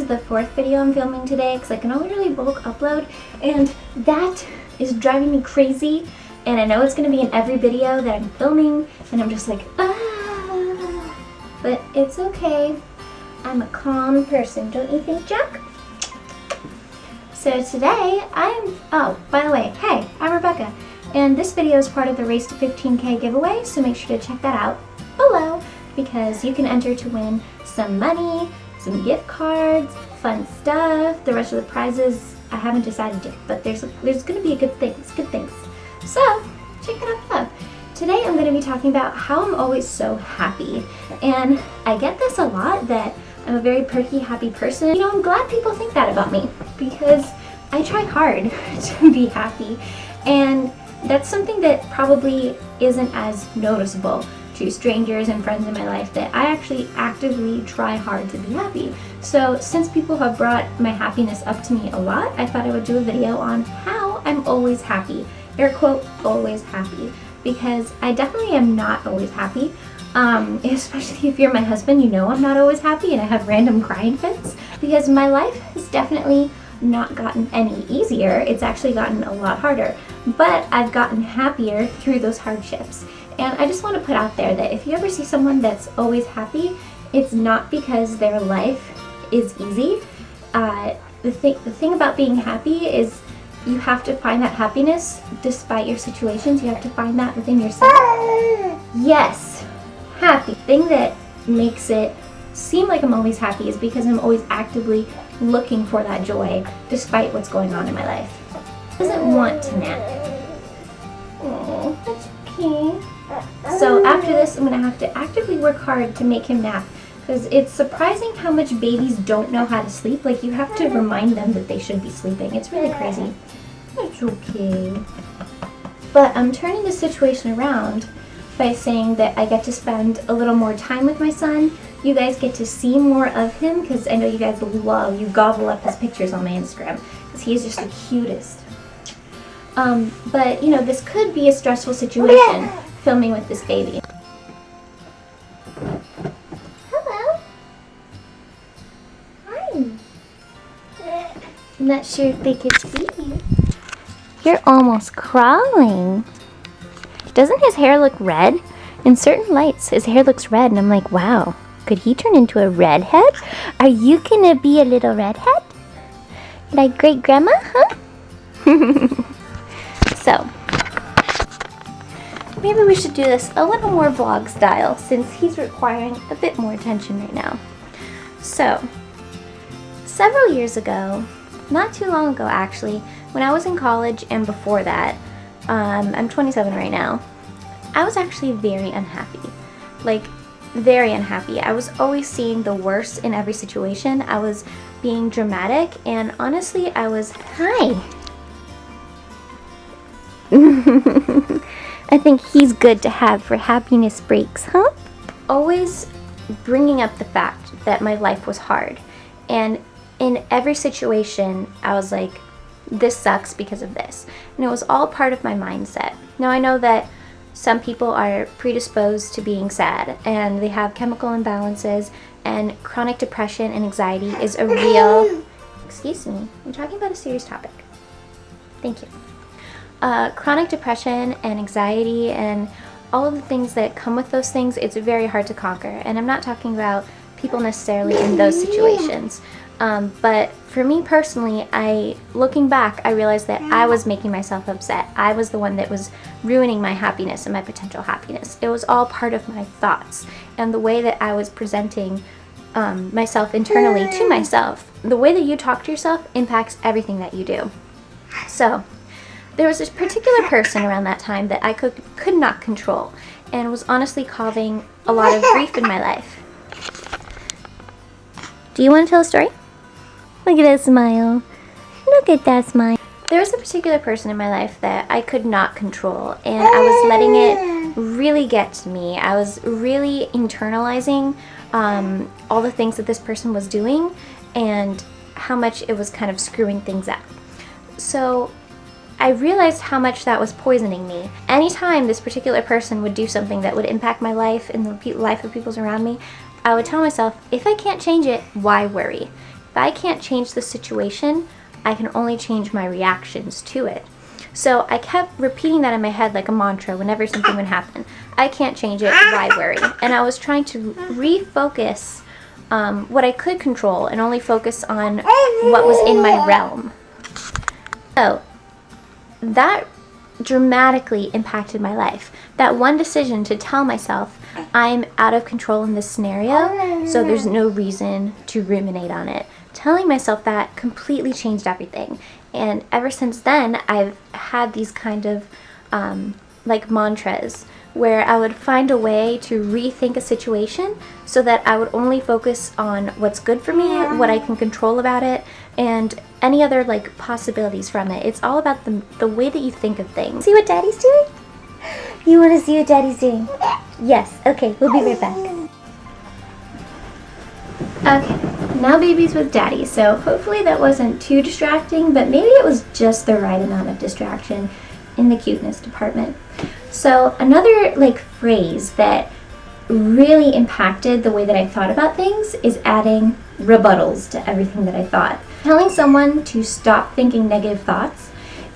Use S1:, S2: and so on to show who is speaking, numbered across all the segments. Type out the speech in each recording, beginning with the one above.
S1: is the 4th video I'm filming today because I can only really bulk upload, and that is driving me crazy. And I know it's going to be in every video that I'm filming, and I'm just like, ah. But it's okay. I'm a calm person, don't you think, Jack? So today, oh, by the way, hey, I'm Rebecca, and this video is part of the Race to 15K giveaway, so make sure to check that out below, because you can enter to win some money, some gift cards, fun stuff. The rest of the prizes, I haven't decided yet, but there's going to be good things. So, check it out below. Today I'm going to be talking about how I'm always so happy, and I get this a lot, that I'm a very perky, happy person. You know, I'm glad people think that about me, because I try hard to be happy, and that's something that probably isn't as noticeable to strangers and friends in my life, that I actually actively try hard to be happy. So since people have brought my happiness up to me a lot, I thought I would do a video on how I'm always happy. Air quote, always happy. Because I definitely am not always happy. Especially if you're my husband, you know I'm not always happy and I have random crying fits. Because my life has definitely not gotten any easier. It's actually gotten a lot harder. But I've gotten happier through those hardships. And I just want to put out there that if you ever see someone that's always happy, it's not because their life is easy. The thing about being happy is you have to find that happiness despite your situations. You have to find that within yourself. Yes, happy. The thing that makes it seem like I'm always happy is because I'm always actively looking for that joy despite what's going on in my life. Doesn't want to nap. Oh, that's okay. So after this, I'm going to have to actively work hard to make him nap, because it's surprising how much babies don't know how to sleep. Like, you have to remind them that they should be sleeping. It's really crazy. It's okay. But I'm turning the situation around by saying that I get to spend a little more time with my son. You guys get to see more of him, because I know you guys you gobble up his pictures on my Instagram, because he's just the cutest. But, you know, this could be a stressful situation, filming with this baby. Hello. Hi. I'm not sure if they can see you. You're almost crawling. Doesn't his hair look red? In certain lights, his hair looks red, and I'm like, wow, could he turn into a redhead? Are you gonna be a little redhead? Like great grandma, huh? So, maybe we should do this a little more vlog style, since he's requiring a bit more attention right now. So, several years ago, not too long ago actually, when I was in college and before that, I'm 27 right now, I was actually very unhappy. Like, very unhappy. I was always seeing the worst in every situation. I was being dramatic, and honestly, I was, hi. I think he's good to have for happiness breaks, huh? Always bringing up the fact that my life was hard. And in every situation, I was like, this sucks because of this. And it was all part of my mindset. Now, I know that some people are predisposed to being sad, and they have chemical imbalances, and chronic depression and anxiety is a real... Excuse me, I'm talking about a serious topic. Thank you. Chronic depression and anxiety and all of the things that come with those things, it's very hard to conquer. And I'm not talking about people necessarily in those situations. But for me personally, looking back, I realized that I was making myself upset. I was the one that was ruining my happiness and my potential happiness. It was all part of my thoughts and the way that I was presenting myself internally to myself. The way that you talk to yourself impacts everything that you do. So, there was this particular person around that time that I could not control, and was honestly causing a lot of grief in my life. Do you want to tell a story? Look at that smile. Look at that smile. There was a particular person in my life that I could not control, and I was letting it really get to me. I was really internalizing all the things that this person was doing, and how much it was kind of screwing things up. So I realized how much that was poisoning me. Anytime this particular person would do something that would impact my life and the life of people around me, I would tell myself, if I can't change it, why worry? If I can't change the situation, I can only change my reactions to it. So I kept repeating that in my head like a mantra whenever something would happen. I can't change it, why worry? And I was trying to refocus what I could control and only focus on what was in my realm. So that dramatically impacted my life. That one decision to tell myself I'm out of control in this scenario, so there's no reason to ruminate on it. Telling myself that completely changed everything. And ever since then, I've had these kind of like mantras where I would find a way to rethink a situation so that I would only focus on what's good for me, what I can control about it, and any other like possibilities from it. It's all about the way that you think of things. See what Daddy's doing? You want to see what Daddy's doing? Yes. Okay, we'll be right back. Okay, now baby's with Daddy, so hopefully that wasn't too distracting, but maybe it was just the right amount of distraction in the cuteness department. So another like phrase that really impacted the way that I thought about things is adding rebuttals to everything that I thought. Telling someone to stop thinking negative thoughts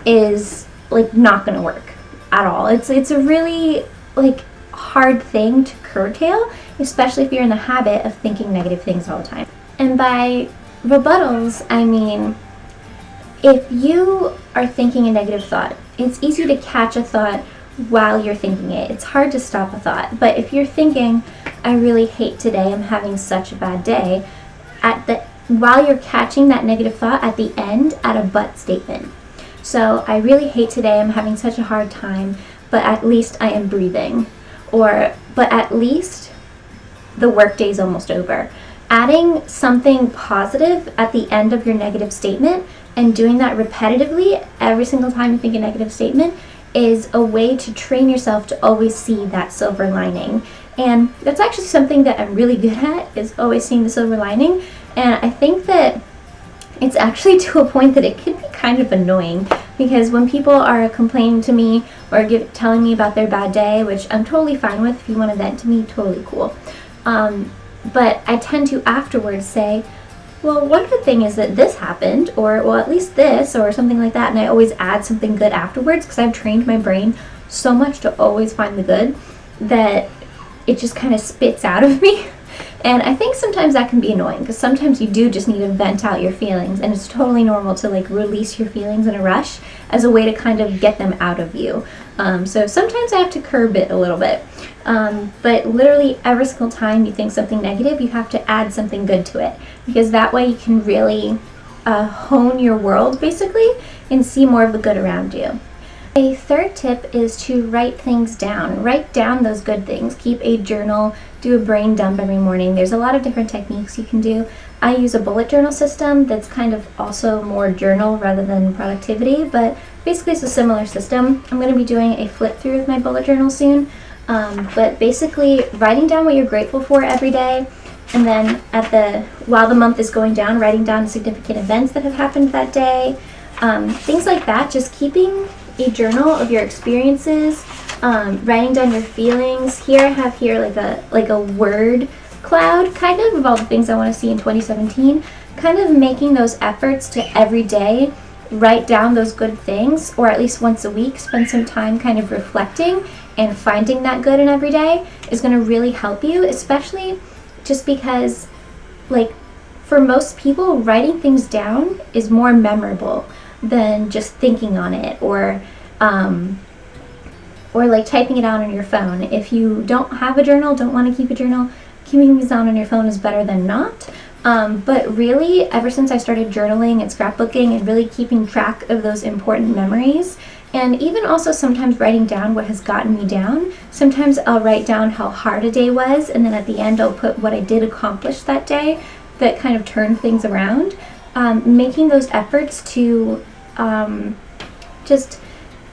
S1: is like not gonna work at all. It's a really like hard thing to curtail, especially if you're in the habit of thinking negative things all the time. And by rebuttals, I mean if you are thinking a negative thought, it's easy to catch a thought while you're thinking it. It's hard to stop a thought. But if you're thinking, I really hate today, I'm having such a bad day, while you're catching that negative thought at the end, add a but statement. So I really hate today, I'm having such a hard time, but at least I am breathing. Or, but at least the workday's almost over. Adding something positive at the end of your negative statement and doing that repetitively every single time you think a negative statement is a way to train yourself to always see that silver lining. And that's actually something that I'm really good at, is always seeing the silver lining. And I think that it's actually to a point that it can be kind of annoying, because when people are complaining to me or telling me about their bad day, which I'm totally fine with, if you want to vent to me, totally cool. But I tend to afterwards say, well, one good thing is that this happened, or well, at least this, or something like that, and I always add something good afterwards because I've trained my brain so much to always find the good that it just kind of spits out of me. And I think sometimes that can be annoying, because sometimes you do just need to vent out your feelings, and it's totally normal to like release your feelings in a rush as a way to kind of get them out of you. So sometimes I have to curb it a little bit. But literally every single time you think something negative, you have to add something good to it, because that way you can really hone your world basically and see more of the good around you. A third tip is to write things down. Write down those good things. Keep a journal. Do a brain dump every morning. There's a lot of different techniques you can do. I use a bullet journal system that's kind of also more journal rather than productivity, but basically it's a similar system. I'm going to be doing a flip through with my bullet journal soon. But basically writing down what you're grateful for every day, and then while the month is going down, writing down significant events that have happened that day, things like that. Just keeping a journal of your experiences, writing down your feelings. Here I have like a word cloud kind of all the things I want to see in 2017, kind of making those efforts to every day write down those good things, or at least once a week spend some time kind of reflecting and finding that good in every day is going to really help you, especially just because like for most people writing things down is more memorable than just thinking on it or like typing it out on your phone. If you don't have a journal, don't want to keep a journal, keeping these on your phone is better than not. But really, ever since I started journaling and scrapbooking and really keeping track of those important memories, and even also sometimes writing down what has gotten me down. Sometimes I'll write down how hard a day was, and then at the end I'll put what I did accomplish that day that kind of turned things around. Making those efforts to just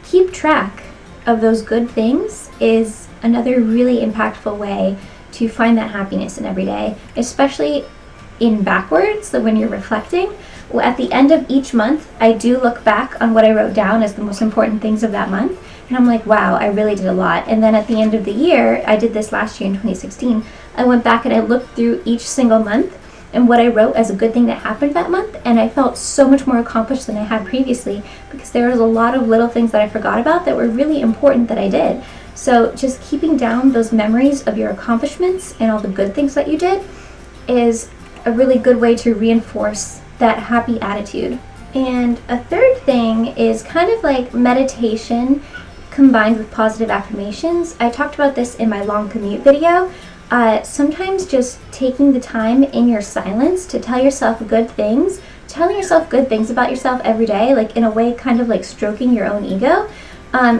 S1: keep track of those good things is another really impactful way to find that happiness in every day, especially in backwards. So when you're reflecting, at the end of each month, I do look back on what I wrote down as the most important things of that month, and I'm like, wow, I really did a lot. And then at the end of the year, I did this last year in 2016, I went back and I looked through each single month and what I wrote as a good thing that happened that month, and I felt so much more accomplished than I had previously, because there was a lot of little things that I forgot about that were really important that I did. So just keeping down those memories of your accomplishments and all the good things that you did is a really good way to reinforce that happy attitude. And a third thing is kind of like meditation combined with positive affirmations. I talked about this in my long commute video. Sometimes just taking the time in your silence to tell yourself good things, telling yourself good things about yourself every day, like in a way kind of like stroking your own ego,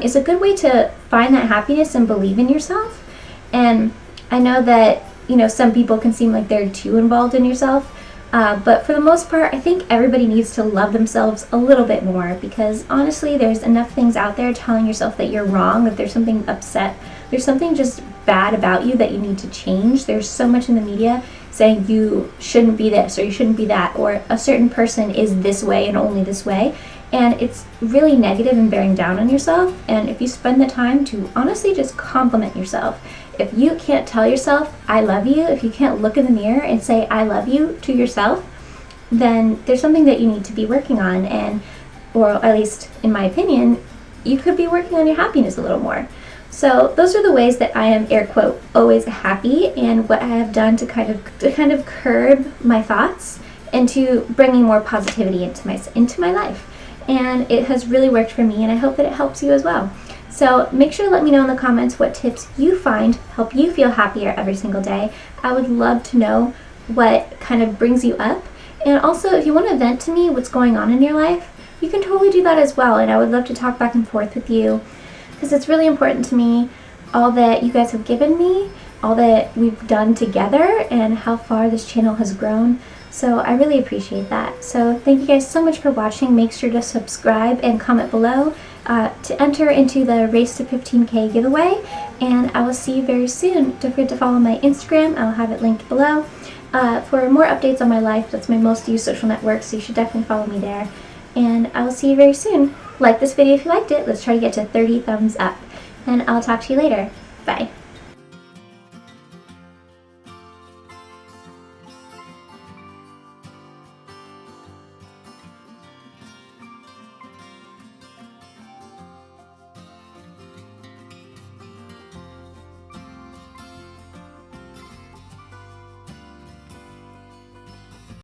S1: is a good way to find that happiness and believe in yourself. And I know that, you know, some people can seem like they're too involved in yourself, but for the most part, I think everybody needs to love themselves a little bit more, because honestly, there's enough things out there telling yourself that you're wrong, that there's something there's something just bad about you that you need to change. There's so much in the media saying you shouldn't be this or you shouldn't be that, or a certain person is this way and only this way. And it's really negative and bearing down on yourself. And if you spend the time to honestly just compliment yourself, if you can't tell yourself, I love you, if you can't look in the mirror and say, I love you to yourself, then there's something that you need to be working on. And, or at least in my opinion, you could be working on your happiness a little more. So those are the ways that I am, air quote, always happy, and what I have done to kind of curb my thoughts into bringing more positivity into my life. And it has really worked for me, and I hope that it helps you as well. So make sure to let me know in the comments what tips you find help you feel happier every single day. I would love to know what kind of brings you up. And also, if you want to vent to me what's going on in your life, you can totally do that as well. And I would love to talk back and forth with you, because it's really important to me, all that you guys have given me, all that we've done together, and how far this channel has grown. So I really appreciate that. So thank you guys so much for watching. Make sure to subscribe and comment below to enter into the Race to 15K giveaway. And I will see you very soon. Don't forget to follow my Instagram. I'll have it linked below. For more updates on my life, that's my most used social network, so you should definitely follow me there. And I will see you very soon. Like this video if you liked it. Let's try to get to 30 thumbs up. And I'll talk to you later. Bye.